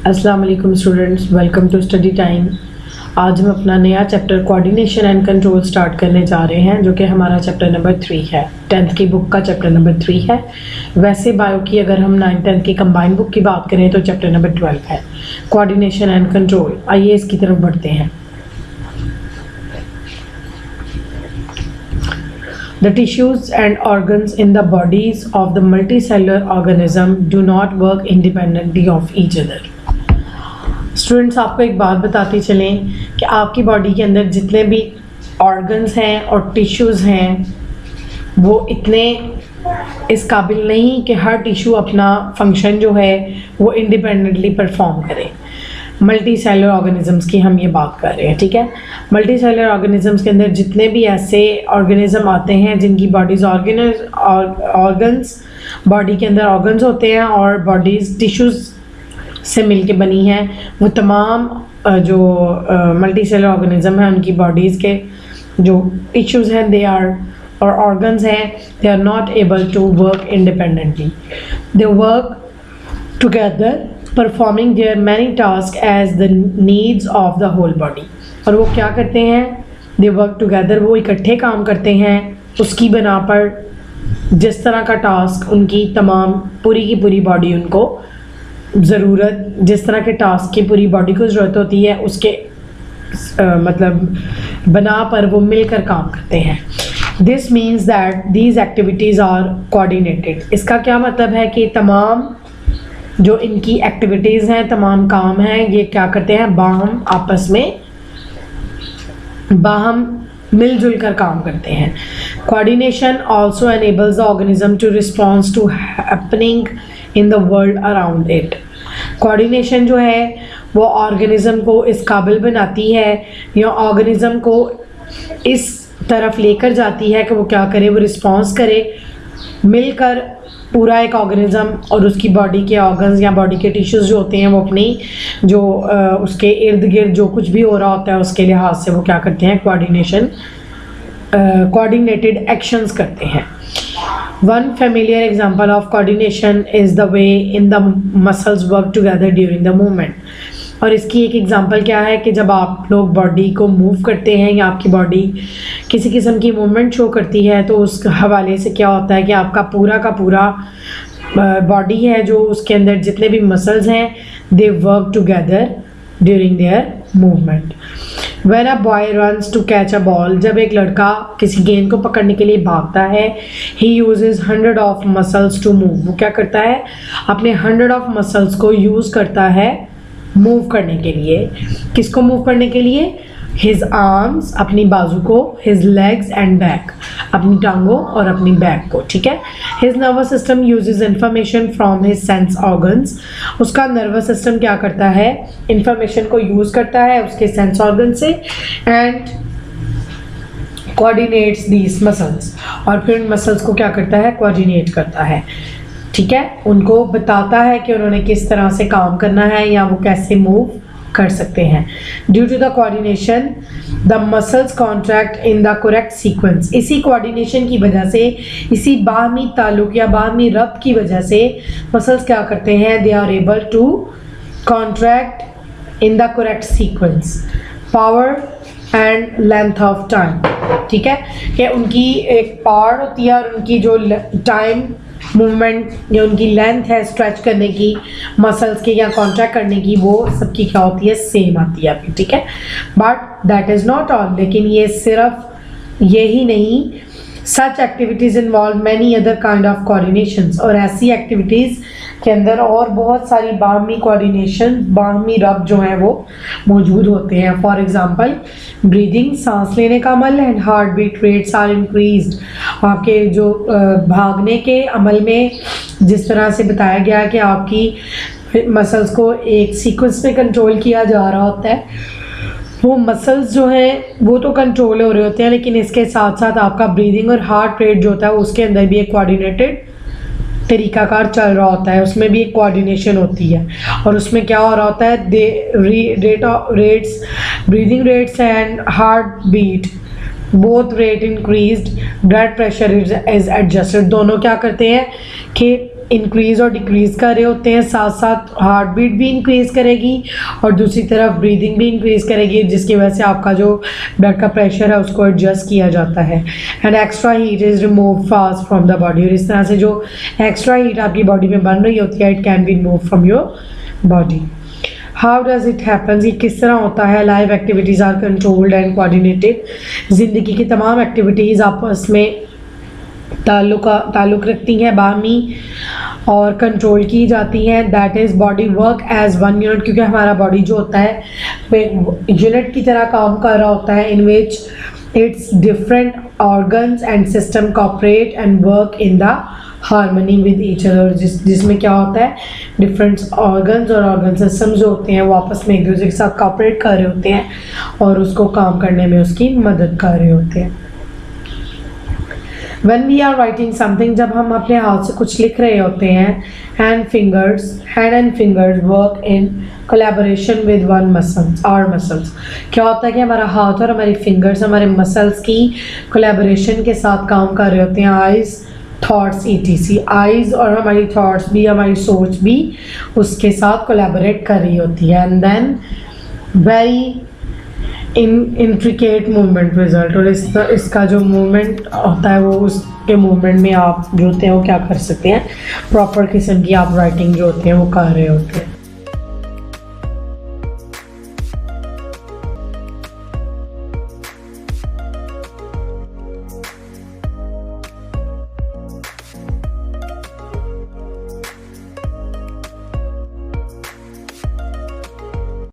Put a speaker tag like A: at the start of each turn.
A: अस्सलाम वालेकुम students, welcome to study time. आज हम अपना नया chapter coordination and control start करने जा रहे हैं, जो कि हमारा चैप्टर नंबर 3 है। 10th की बुक का चैप्टर नंबर 3 है। वैसे बायो की अगर हम 9th-10th की कंबाइंड बुक की बात करें तो चैप्टर नंबर 12 है, कोऑर्डिनेशन एंड कंट्रोल। आइए इसकी तरफ बढ़ते हैं। The tissues and organs in the bodies of the multicellular organism do not work independently of each other. Students, आपको एक बात बताते चलें कि आपकी बॉडी के अंदर जितने भी ऑर्गन्स हैं और टिश्यूज़ हैं वो इतने इस काबिल नहीं कि हर टिश्यू अपना फंक्शन जो है वो इंडिपेंडेंटली परफॉर्म करे। मल्टी सेलुलर ऑर्गेनिजम्स की हम ये बात कर रहे हैं, ठीक है। मल्टी सेलुलर ऑर्गेनिजम्स के अंदर जितने भी ऐसे ऑर्गेनिज्म आते हैं जिनकी बॉडीज़ ऑर्गन्स बॉडी के अंदर ऑर्गन्स होते हैं और बॉडीज़ टिश्यूज़ से मिलके बनी हैं, वो तमाम जो मल्टी सेलुलर ऑर्गेनिज्म हैं उनकी बॉडीज़ के जो टिश्यूज़ हैं दे आर और ऑर्गन्स हैं, they are not able to work independently. They work together performing their many task as the needs of the whole body. और वो क्या करते हैं? दे वर्क टुगेदर, वो इकट्ठे काम करते हैं उसकी बना पर जिस तरह का टास्क उनकी तमाम पूरी की पूरी बॉडी उनको ज़रूरत, जिस तरह के टास्क की पूरी बॉडी को ज़रूरत होती है उसके मतलब बना पर वो मिलकर काम करते हैं। This means that these activities are coordinated. इसका क्या मतलब है कि तमाम जो इनकी एक्टिविटीज़ हैं, तमाम काम हैं, ये क्या करते हैं? बाहम आपस में मिलजुल कर काम करते हैं। Coordination also enables the organism to response to happening in the world around it. Coordination जो है वो ऑर्गेनिज्म को इस काबिल बनाती है या ऑर्गेनिज्म को इस तरफ लेकर जाती है कि वो क्या करे, वो रिस्पॉन्स करे मिलकर। पूरा एक ऑर्गेनिज्म और उसकी बॉडी के ऑर्गन्स या बॉडी के टिश्यूज़ जो होते हैं वो अपनी जो उसके इर्द गिर्द जो कुछ भी हो रहा होता है उसके लिहाज से वो क्या करते हैं? कोऑर्डिनेटेड एक्शंस करते हैं। One familiar example of coordination is the way in the muscles work together during the movement. और इसकी एक एग्जांपल क्या है कि जब आप लोग बॉडी को मूव करते हैं या आपकी बॉडी किसी किस्म की मूवमेंट शो करती है तो उस हवाले से क्या होता है कि आपका पूरा का पूरा बॉडी है जो उसके अंदर जितने भी मसल्स हैं दे work together during their movement. When a boy runs to catch a ball, जब एक लड़का किसी गेंद को पकड़ने के लिए भागता है, he uses 100 of muscles to move. वो क्या करता है? अपने 100 of muscles को यूज़ करता है मूव करने के लिए। किसको मूव करने के लिए? His arms, अपनी बाजू को, his legs and back, अपनी टांगों और अपनी बैक को, ठीक है। His nervous system uses information from his sense organs. उसका नर्वस सिस्टम क्या करता है? इंफॉर्मेशन को यूज़ करता है उसके सेंस ऑर्गन से एंड कोऑर्डिनेट्स दीज मसल्स। और फिर उन मसल्स को क्या करता है? कोऑर्डिनेट करता है, ठीक है। उनको बताता है कि उन्होंने किस तरह से काम करना है या वो कैसे मूव कर सकते हैं। Due to the coordination the muscles contract in the correct sequence. इसी कोऑर्डिनेशन की वजह से, इसी बाहमी ताल्लुक या बाहमी रब्त की वजह से मसल्स क्या करते हैं? They are able to contract in the correct sequence, power and length of time, ठीक है। कि उनकी एक पावर होती है और उनकी जो टाइम मूवमेंट या उनकी लेंथ है स्ट्रेच करने की मसल्स की या कॉन्ट्रैक्ट करने की, वो सबकी क्या होती है? सेम आती है आपकी, ठीक है। But that is not all, लेकिन ये सिर्फ यही नहीं, such activities involve many other kind of coordinations. और ऐसी एक्टिविटीज़ के अंदर और बहुत सारी बाहमी कोऑर्डिनेशन, बाहमी रब्त जो हैं वो मौजूद होते हैं। फॉर एग्जांपल ब्रीदिंग, सांस लेने का अमल, and heart beat rates are increased. आपके जो भागने के अमल में जिस तरह से बताया गया कि आपकी मसल्स को एक सीक्वेंस में कंट्रोल किया जा रहा होता है, वो मसल्स जो हैं वो तो कंट्रोल हो रहे होते हैं, लेकिन इसके साथ साथ आपका ब्रीदिंग और हार्ट रेट जो होता है उसके अंदर भी एक कोऑर्डिनेटेड तरीकाकार चल रहा होता है, उसमें भी एक कोऑर्डिनेशन होती है। और उसमें क्या हो रहा होता है? Breathing rates and heart beat both rate increased, blood pressure is adjusted. दोनों क्या करते हैं कि इंक्रीज़ और डिक्रीज़ कर रहे होते हैं, साथ साथ हार्ट बीट भी इंक्रीज़ करेगी और दूसरी तरफ ब्रीदिंग भी इंक्रीज़ करेगी, जिसकी वजह से आपका जो ब्लड का प्रेशर है उसको एडजस्ट किया जाता है। And extra heat is remove fast from the body, और इस तरह से जो एक्स्ट्रा हीट आपकी बॉडी में बन रही होती है, it can be remove from your body. How does it happens, ये किस तरह होता है? Life activities are controlled and coordinated, ज़िंदगी की तमाम एक्टिविटीज़ आपस में ताल्लुक़ रखती हैं, बाहमी और कंट्रोल की जाती हैं। That is body work as one unit, क्योंकि हमारा बॉडी जो होता है वो यूनिट की तरह काम कर रहा होता है, in which its different organs and system cooperate and work in the harmony with each other, जिसमें क्या होता है, डिफरेंट ऑर्गन्स और ऑर्गन सिस्टम्स जो होते हैं वो आपस में एक दूसरे के साथ कॉपरेट कर रहे होते हैं और उसको काम करने में उसकी मदद कर रहे होते हैं। When we are writing something, जब हम अपने हाथ से कुछ लिख रहे होते हैं, hand and fingers work in collaboration with our muscles। क्या होता है कि हमारा हाथ और हमारी फिंगर्स हमारे मसल्स की कोलैबोरेशन के साथ काम कर रहे होते हैं। आइज़, थॉट्स etc, आइज़ और हमारी थॉट्स भी, हमारी सोच भी उसके साथ कोलैबोरेट कर रही होती है। And then very intricate movement result, और इसका जो मूवमेंट होता है वो उसके मूवमेंट में आप जो होते हैं वो क्या कर सकते हैं, प्रॉपर किस्म की आप राइटिंग जो होते हैं वो कर रहे होते हैं।